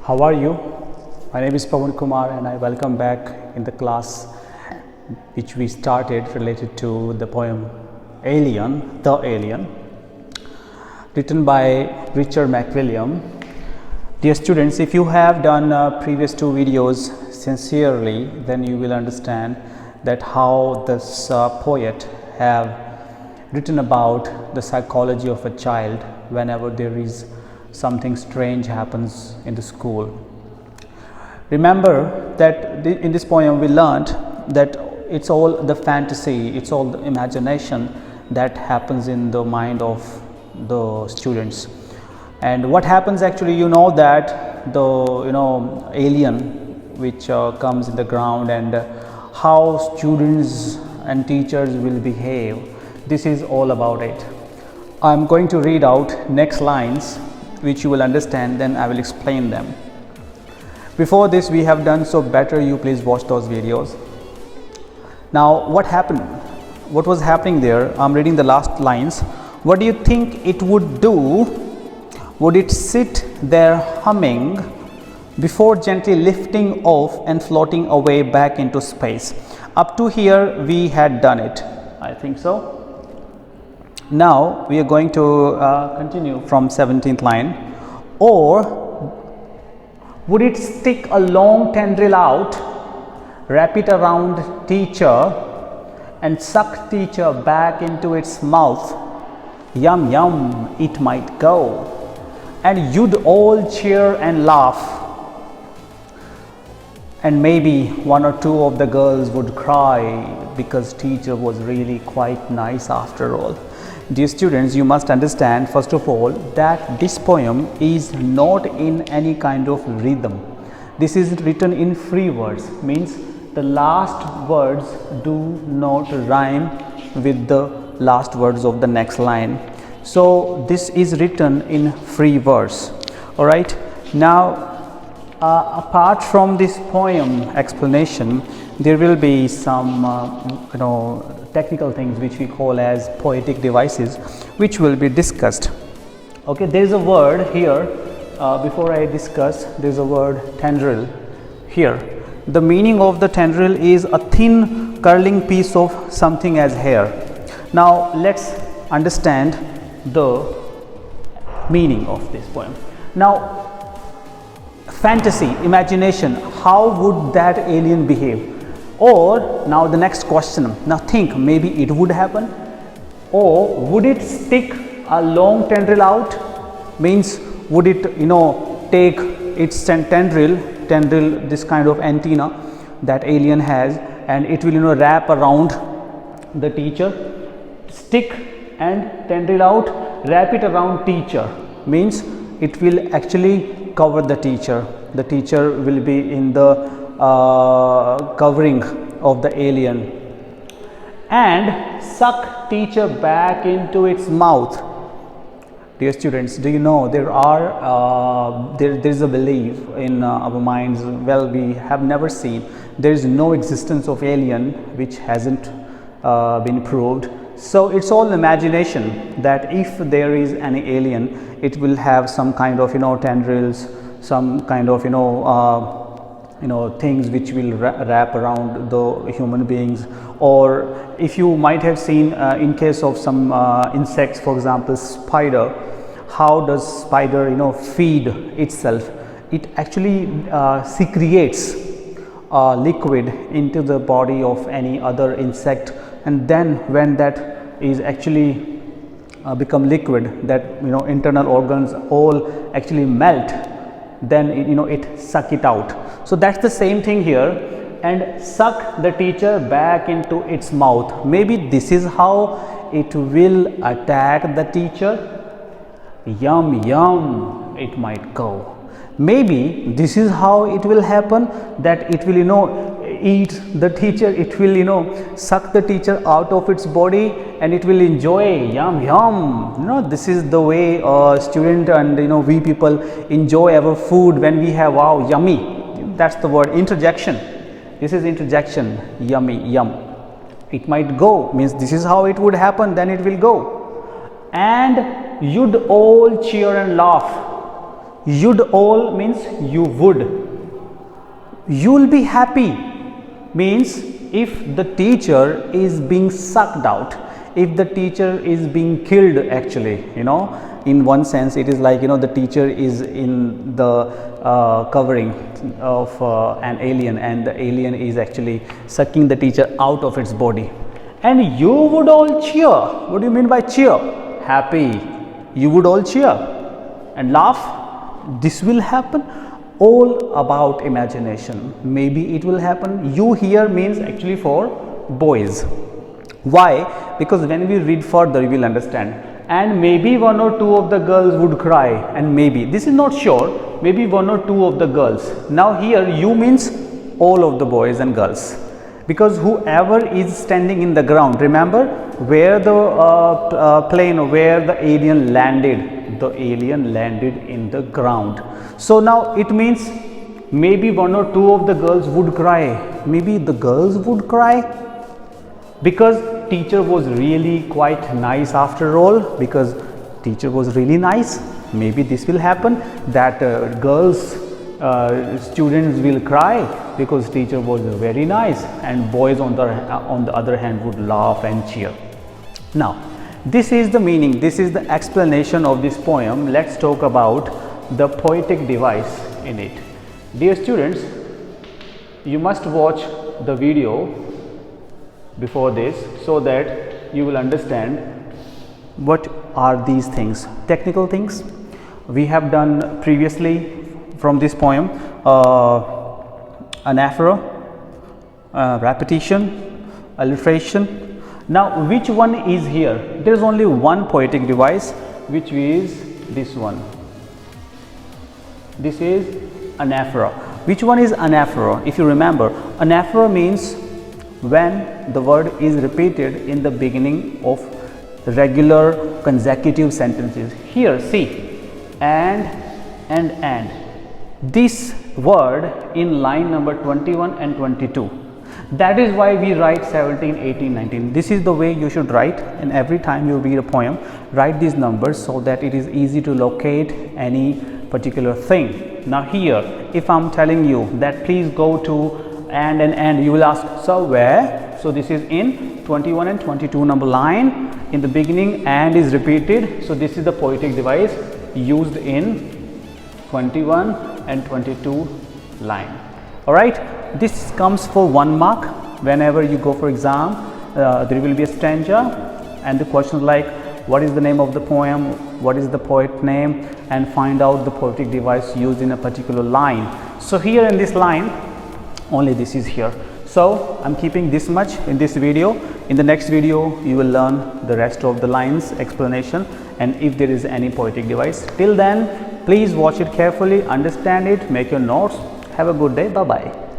How are you? My name is Pawan Kumar and I welcome back in the class which we started related to the poem Alien, The Alien, written by Richard Macwilliam. Dear students, if you have done previous two videos sincerely, then you will understand that how this poet have written about the psychology of a child whenever there is something strange happens in the school. Remember that in this poem we learned that it's all the fantasy, it's all the imagination that happens in the mind of the students. And what happens actually, you know that the alien which comes in the ground and how students and teachers will behave. This is all about it. I'm going to read out next lines which you will understand, then I will explain them. Before this we have done, so better you please watch those videos. Now what happened? What was happening there? I'm reading the last lines. What do you think it would do? Would it sit there humming before gently lifting off and floating away back into space? Up to here we had done it. I think so. Now we are going to continue from 17th line. Or would it stick a long tendril out, wrap it around teacher and suck teacher back into its mouth? Yum yum, it might go. And you'd all cheer and laugh. And maybe one or two of the girls would cry because teacher was really quite nice after all. Dear students, you must understand first of all that this poem is not in any kind of rhythm. This is written in free verse, means the last words do not rhyme with the last words of the next line. So this is written in free verse. All right. Now apart from this poem explanation, there will be some technical things which we call as poetic devices, which will be discussed. Okay, there is a word here. Before I discuss, there is a word tendril here. The meaning of the tendril is a thin curling piece of something as hair. Now let's understand the meaning of this poem. Now fantasy, imagination, how would that alien behave? Or now the next question, now think, maybe it would happen, or would it stick a long tendril out, means would it take its tendril, this kind of antenna that alien has, and it will wrap around the teacher, stick and tendril out, wrap it around teacher, means it will actually cover the teacher. The teacher will be in the covering of the alien and suck teacher back into its mouth. Dear students, do you know there is a belief in our minds, well, we have never seen, there is no existence of alien which hasn't been proved. So it's all imagination that if there is any alien, it will have some kind of tendrils, some kind of things which will wrap around the human beings. Or if you might have seen in case of some insects, for example spider, how does spider feed itself? It actually secretes liquid into the body of any other insect, and then when that is actually become liquid, that internal organs all actually melt, then it suck it out. So that's the same thing here, and suck the teacher back into its mouth. Maybe this is how it will attack the teacher. Yum yum, it might go. Maybe this is how it will happen, that it will eat the teacher, it will suck the teacher out of its body and it will enjoy. Yum yum. This is the way student and we people enjoy our food when we have, wow, yummy. That's the word, interjection. This is interjection. Yummy, yum. It might go, means this is how it would happen, then it will go. And you'd all cheer and laugh. You'd all means you would. You'll be happy means if the teacher is being sucked out, if the teacher is being killed, actually, in one sense it is like, the teacher is in the covering of an alien, and the alien is actually sucking the teacher out of its body, and you would all cheer. What do you mean by cheer? Happy. You would all cheer and laugh. This will happen. All about imagination. Maybe it will happen. You here means actually for boys. Why? Because when we read further, you will understand. And maybe one or two of the girls would cry, and maybe, this is not sure, maybe one or two of the girls. Now here you means all of the boys and girls, because whoever is standing in the ground, remember where the plane, where the alien landed, the alien landed in the ground. So now it means maybe one or two of the girls would cry. Maybe the girls would cry because teacher was really quite nice after all, because teacher was really nice. Maybe this will happen, that girls students will cry because teacher was very nice, and boys on the other hand would laugh and cheer. Now this is the meaning, this is the explanation of this poem. Let's talk about the poetic device in it. Dear students, you must watch the video before this so that you will understand what are these things, technical things we have done previously from this poem. Anaphora, repetition, alliteration. Now which one is here? There is only one poetic device, which is this one. This is anaphora. Which one is anaphora? If you remember, anaphora means when the word is repeated in the beginning of regular consecutive sentences. Here see, and. This word in line number 21 and 22. That is why we write 17, 18, 19. This is the way you should write, and every time you read a poem, write these numbers so that it is easy to locate any particular thing. Now here, if I am telling you that please go to and, you will ask, so where? So this is in 21 and 22 number line. In the beginning and is repeated. So this is the poetic device used in 21 and 22 line. Alright, this comes for 1 mark. Whenever you go for exam, there will be a stanza and the question like, what is the name of the poem, what is the poet name, and find out the poetic device used in a particular line. So here in this line, only this is here. So I'm keeping this much in this video. In the next video, you will learn the rest of the lines, explanation, and if there is any poetic device. Till then, please watch it carefully, understand it, make your notes. Have a good day. Bye bye.